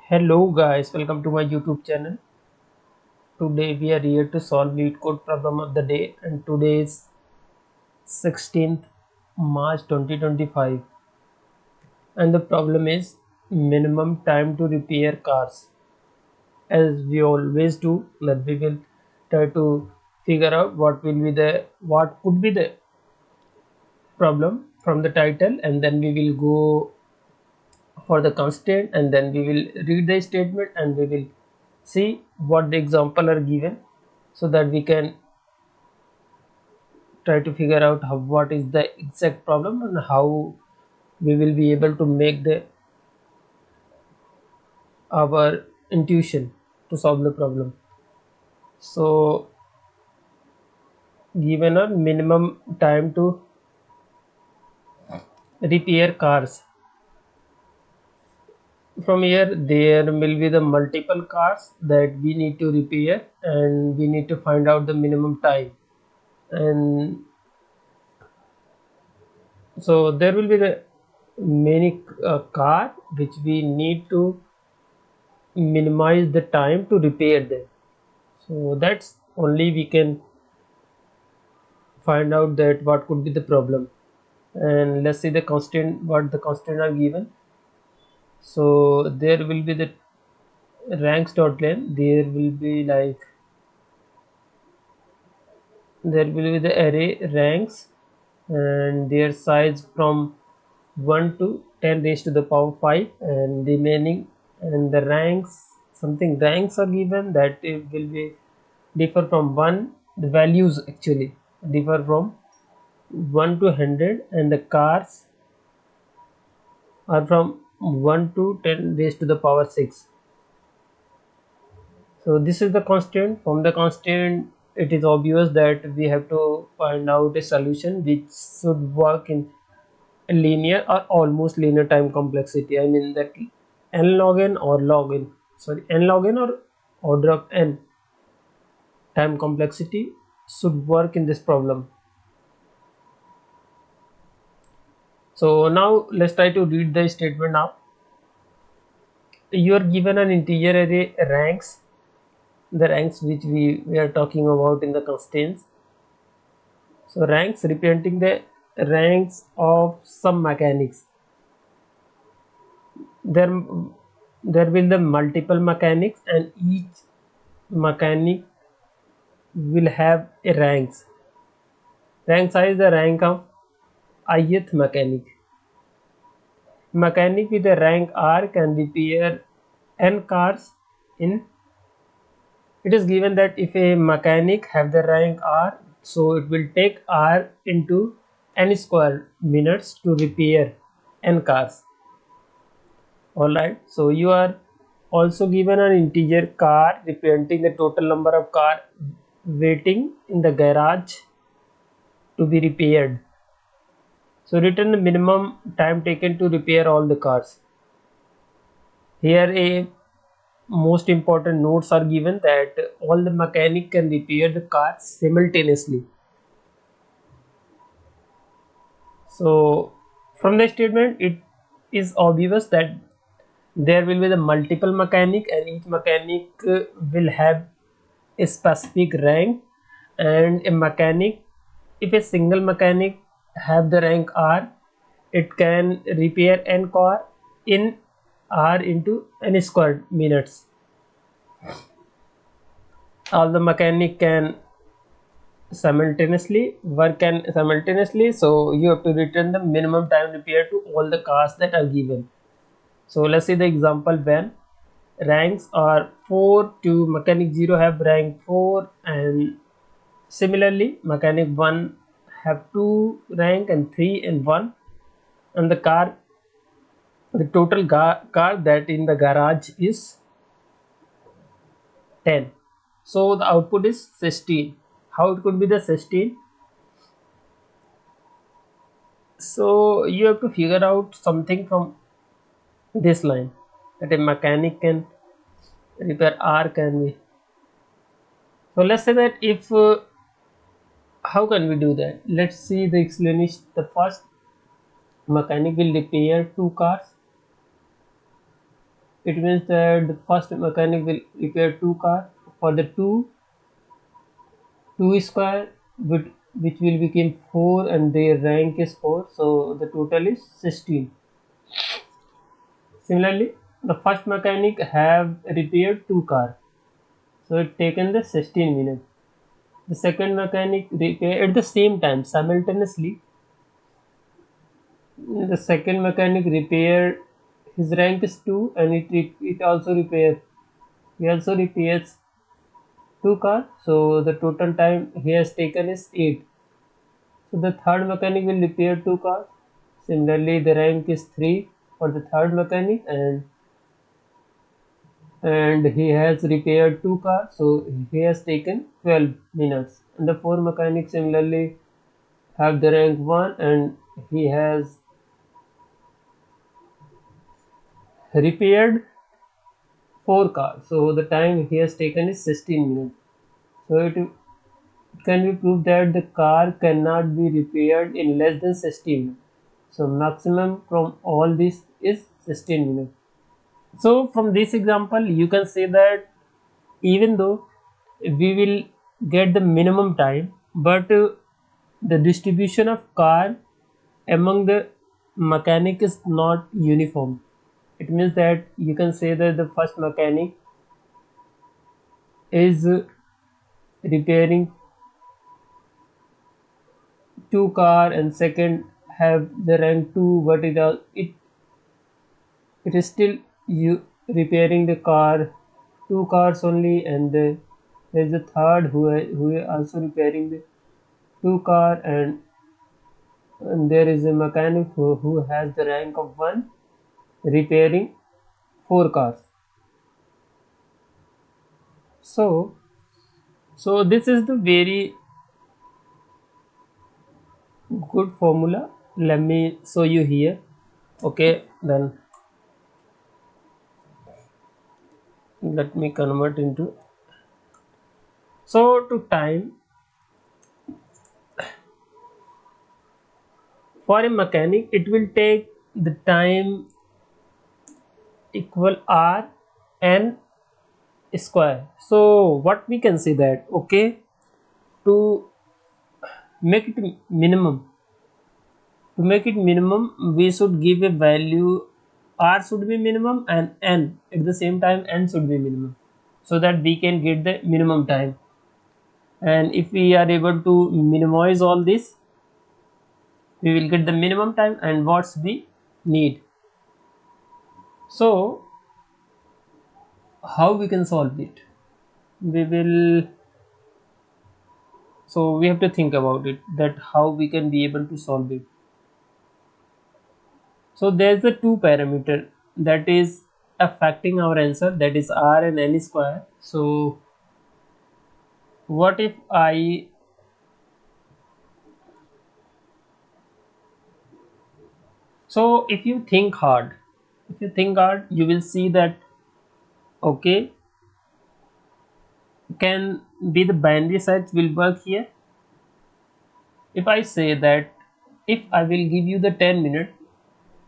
Hello guys, welcome to my YouTube channel. Today we are here to solve Leetcode problem of the day, and today is 16th March 2025, and the problem is minimum time to repair cars. As we always do, that we will try to figure out what could be the problem from the title, and then we will go for the constant, and then we will read the statement and we will see what the example are given, so that we can try to figure out what is the exact problem and how we will be able to make the our intuition to solve the problem. So given a minimum time to repair cars, from here there will be the multiple cars that we need to repair, and we need to find out the minimum time. And so there will be the many car which we need to minimize the time to repair them. So that's only we can find out that what could be the problem. And let's see the constant, what the constant are given. So there will be the ranks dot length. There will be like, there will be the array ranks and their size from 1 to 10 raised to the power 5, and remaining, and the ranks, something ranks are given that it will be differ from 1, the values actually differ from 1 to 100, and the cars are from 1 to 10 raised to the power 6. So this is the constant. From the constant, it is obvious that we have to find out a solution which should work in a linear or almost linear time complexity. I mean that n log n or log n, sorry, n log n or order of n time complexity should work in this problem. So now let's try to read the statement now. You are given an integer array ranks, the ranks which we are talking about in the constraints. So ranks representing the ranks of some mechanics. There will the multiple mechanics, and each mechanic will have a ranks. Rank size the rank of ith mechanic. Mechanic with a rank r can repair n cars in. It is given that if a mechanic have the rank r, so it will take r into n square minutes to repair n cars. Alright, so you are also given an integer car representing the total number of car waiting in the garage to be repaired. So return the minimum time taken to repair all the cars. Here a most important notes are given that all the mechanic can repair the car simultaneously. So from the statement it is obvious that there will be the multiple mechanic, and each mechanic will have a specific rank. And a mechanic, if a single mechanic have the rank r, it can repair n car in r into n squared minutes. All the mechanic can simultaneously work and simultaneously, so you have to return the minimum time repair to all the cars that are given. So let's see the example. When ranks are 4 to mechanic 0 have rank 4, and similarly mechanic 1 have 2 rank and 3 and 1, and the car, the total car that in the garage is 10. So the output is 16. How it could be the 16? So you have to figure out something from this line, that a mechanic can repair r can be. So let's say that if how can we do that? Let's see the explanation. The first, mechanic will repair 2 cars, it means that the first mechanic will repair two car for the 2 square, which will become 4 and their rank is 4, so the total is 16. Similarly, the first mechanic have repaired 2 car, so it taken the 16 minutes. The second mechanic repair at the same time simultaneously. The second mechanic repaired, his rank is 2 and it also repairs. He also repairs 2 car, so the total time he has taken is 8. So the third mechanic will repair 2 cars. Similarly, the rank is 3 for the third mechanic, and he has repaired 2 cars, so he has taken 12 minutes. And the fourth mechanic similarly have the rank 1 and he has repaired 4 cars, so the time he has taken is 16 minutes. So it can be proved that the car cannot be repaired in less than 16 minutes. So maximum from all this is 16 minutes. So from this example, you can say that even though we will get the minimum time, but the distribution of car among the mechanic is not uniform. It means that you can say that the first mechanic is repairing 2 car and second have the rank 2, but it is still you repairing the car 2 cars only, and there is a third who is also repairing the 2 car, and there is a mechanic who has the rank of 1 repairing 4 cars. So this is the very good formula. Let me show you here. Okay, then let me convert into, so to time for a mechanic it will take the time equal r n square. So what we can say that, okay, to make it minimum, we should give a value, r should be minimum and n at the same time, n should be minimum, so that we can get the minimum time. And if we are able to minimize all this, we will get the minimum time and what's we need. So how we can solve it, we will, so we have to think about it, that how we can be able to solve it. So there's the two parameter that is affecting our answer, that is r and n square. So what if I, so if you think hard, you will see that, okay, can be the binary search will work here. If I say that if I will give you the 10 minutes,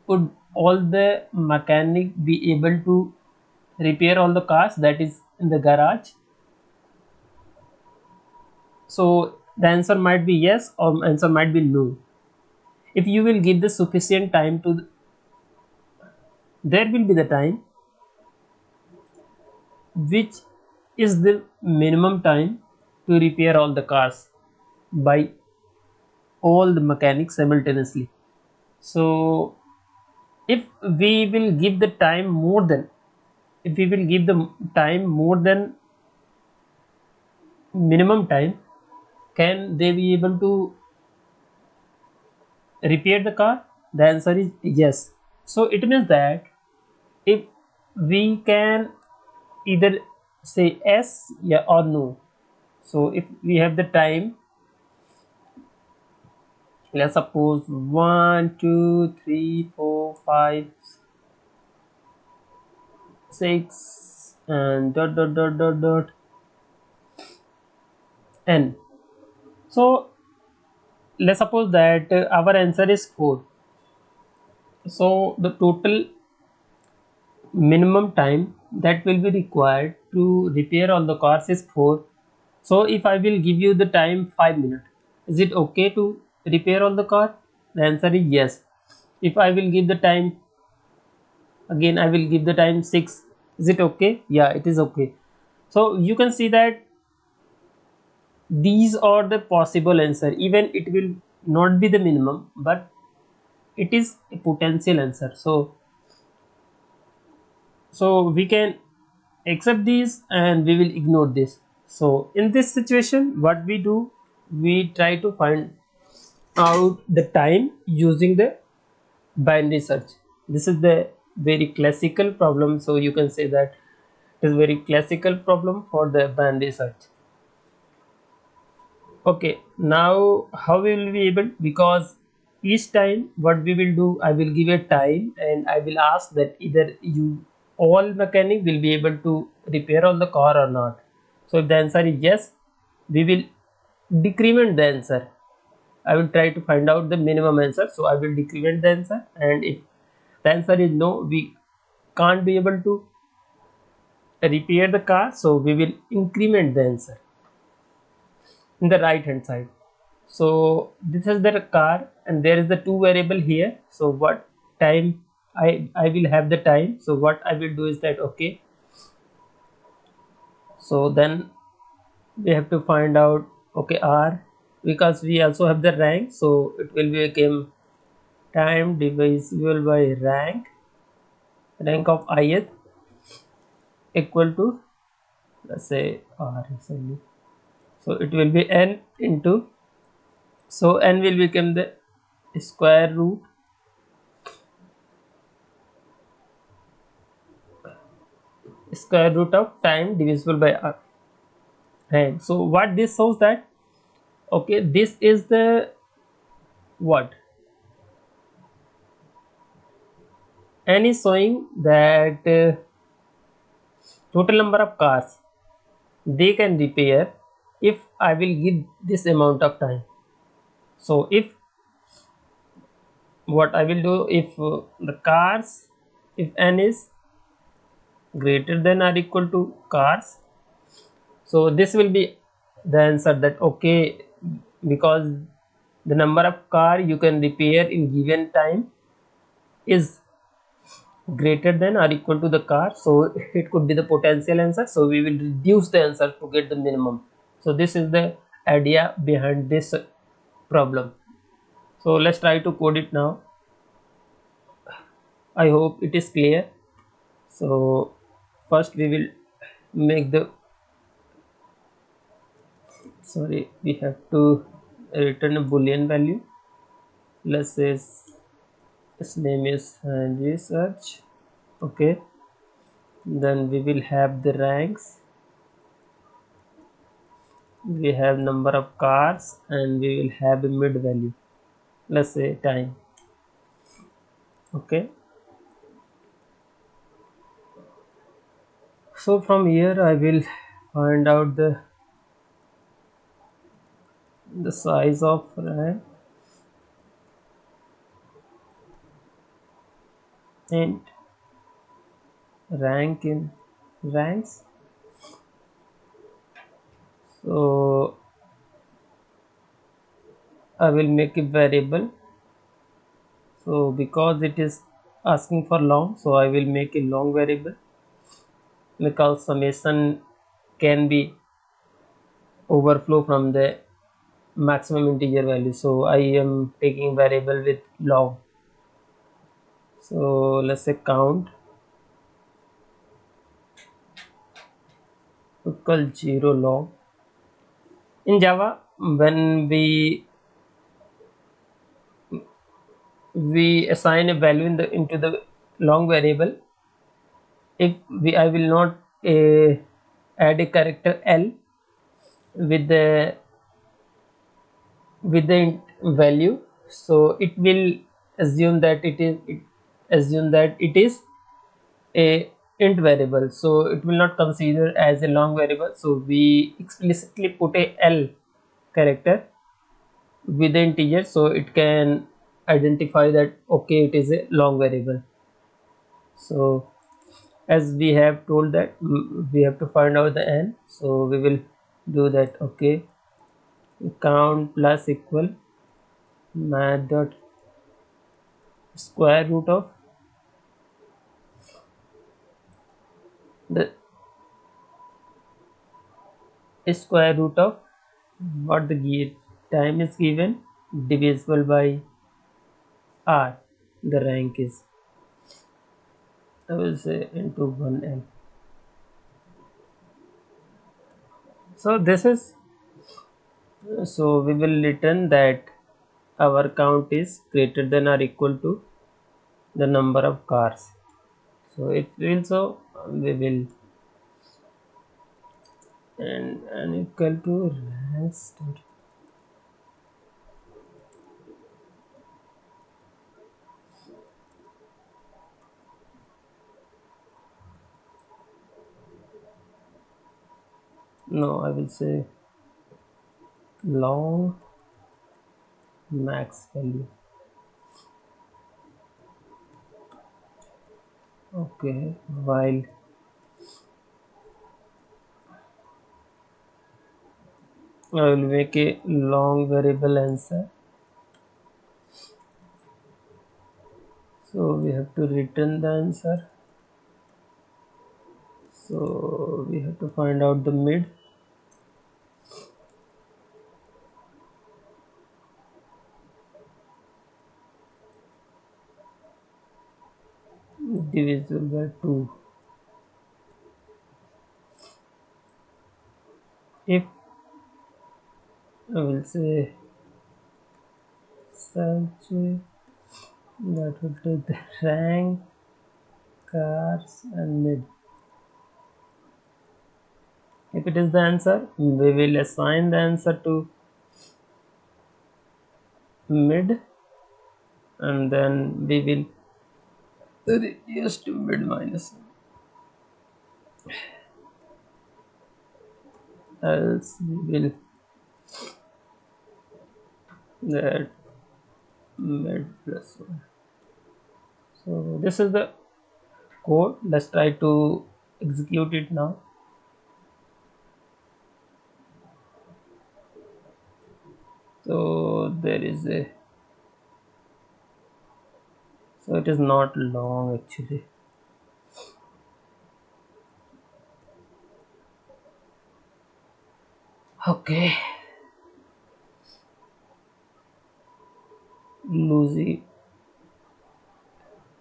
would all the mechanic be able to repair all the cars that is in the garage? So the answer might be yes or answer might be no. If you will give the sufficient time to, there will be the time which is the minimum time to repair all the cars by all the mechanics simultaneously. So if we will give the time more than, if we will give the time more than minimum time, can they be able to repair the car? The answer is yes. So it means that if we can either say yes, yeah, or no. So if we have the time, let's suppose 1 2 3 4 5 6 and dot dot dot dot dot n. So let's suppose that our answer is 4. So the total minimum time that will be required to repair all the cars is 4. So if I will give you the time 5 minutes, is it okay to repair all the car? The answer is yes. If I will give the time, again I will give the time 6, is it okay? Yeah, it is okay. So you can see that these are the possible answer. Even it will not be the minimum, but it is a potential answer. So we can accept these and we will ignore this. So in this situation, what we do, we try to find out the time using the binary search. This is the very classical problem, so you can say that it is very classical problem for the binary search. Okay, now how we will be able, because each time what we will do, I will give a time and I will ask that either you all mechanic will be able to repair all the car or not. So if the answer is yes, we will decrement the answer. I will try to find out the minimum answer, so I will decrement the answer, and if the answer is no, we can't be able to repair the car, so we will increment the answer in the right hand side. So this is the car and there is the two variable here. So what time I will have the time, so what I will do is that, okay, so then we have to find out, okay, r, because we also have the rank, so it will be become time divisible by rank of ith equal to, let's say, r is only, so it will be n into, so n will become the square root of time divisible by r. And so what this shows that, okay, this is the what n is showing that total number of cars they can repair if I will give this amount of time. So if what I will do, if the cars, if n is greater than or equal to cars, so this will be the answer, that okay, because the number of car you can repair in given time is greater than or equal to the car, so it could be the potential answer, so we will reduce the answer to get the minimum. So this is the idea behind this problem. So let's try to code it now. I hope it is clear. So first we will make the, sorry, we have to return a boolean value. Let's say its name is research. Okay, then we will have the ranks, we have number of cars, and we will have a mid value, let's say time. Okay, so from here I will find out the size of and rank in ranks. So I will make a variable, so because it is asking for long, so I will make a long variable, because summation can be overflow from the maximum integer value, so I am taking variable with long. So let's say count equal 0 long. In Java, when we assign a value into the long variable, if I will not add a character L with the value, so it will assume that it is a int variable, so it will not consider as a long variable. So we explicitly put a L character with the integer, so it can identify that, okay, it is a long variable. So as we have told that we have to find out the n, so we will do that. Okay, count plus equal math dot square root of the square root of what the time is given divisible by r, the rank is, I will say, into 1n. So this is, so we will return that our count is greater than or equal to the number of cars. So it will, so we will, and equal to ranks dot, no, I will say long max value. Okay, while I will make a long variable answer. So we have to return the answer. So we have to find out the mid. Divisible by 2. If I will say such, that will take the rank, cars and mid. If it is the answer, we will assign the answer to mid, and then we will reduce to mid minus, else we will that mid plus 1. So this is the code. Let's try to execute it now. So there is a, so it is not long actually. Okay, Lucy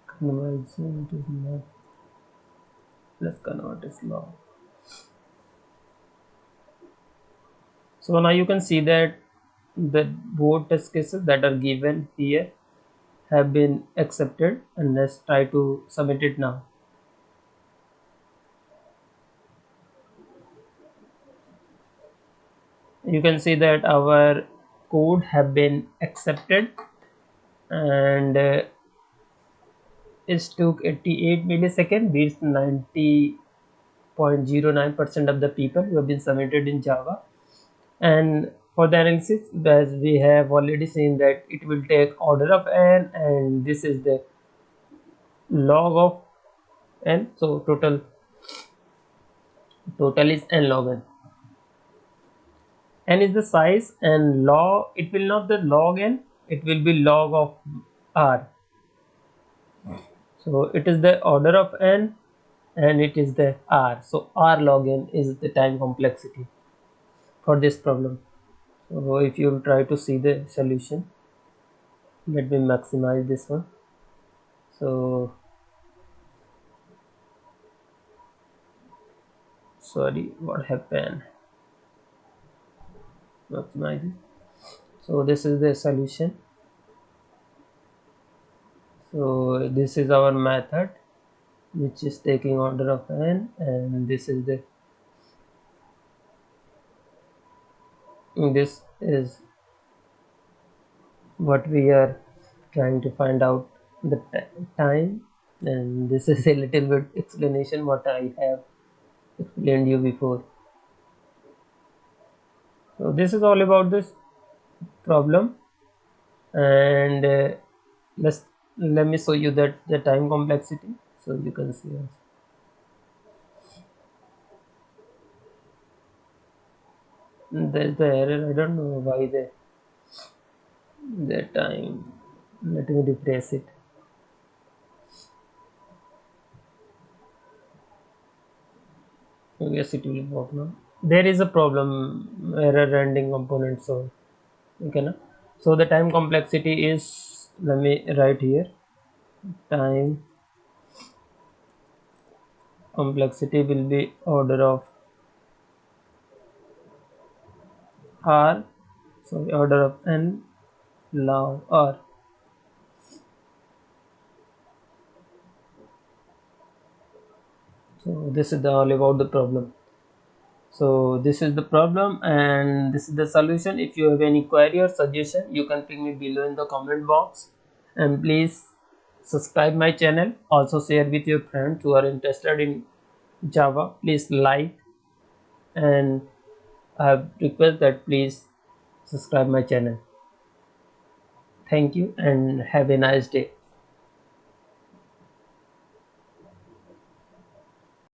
conversion, it is not, let's convert is long. So now you can see that the both test cases that are given here have been accepted, and let's try to submit it now. You can see that our code have been accepted, and it took 88 milliseconds, beats 90.09% of the people who have been submitted in Java. And for the analysis, as we have already seen that it will take order of n, and this is the log of n, so total is n log n. N is the size, and log, it will not the log n, it will be log of r. So it is the order of n, and it is the r, so r log n is the time complexity for this problem. So if you try to see the solution, let me maximize this one. So sorry, what happened, maximize it. So this is the solution. So this is our method which is taking order of n, and this is the, this is what we are trying to find out the time, and this is a little bit explanation what I have explained you before. So this is all about this problem, and let me show you that the time complexity, so you can see also. There's the error. I don't know why the time. Let me refresh it. Yes, it will work now. There is a problem, error ending component. So okay, na? So the time complexity is, let me write here. Time complexity will be order of r. Sorry, order of n log r. So this is the all about the problem. So this is the problem and this is the solution. If you have any query or suggestion, you can ping me below in the comment box, and please subscribe my channel. Also share with your friends who are interested in Java. Please like, and I request that please subscribe my channel. Thank you and have a nice day.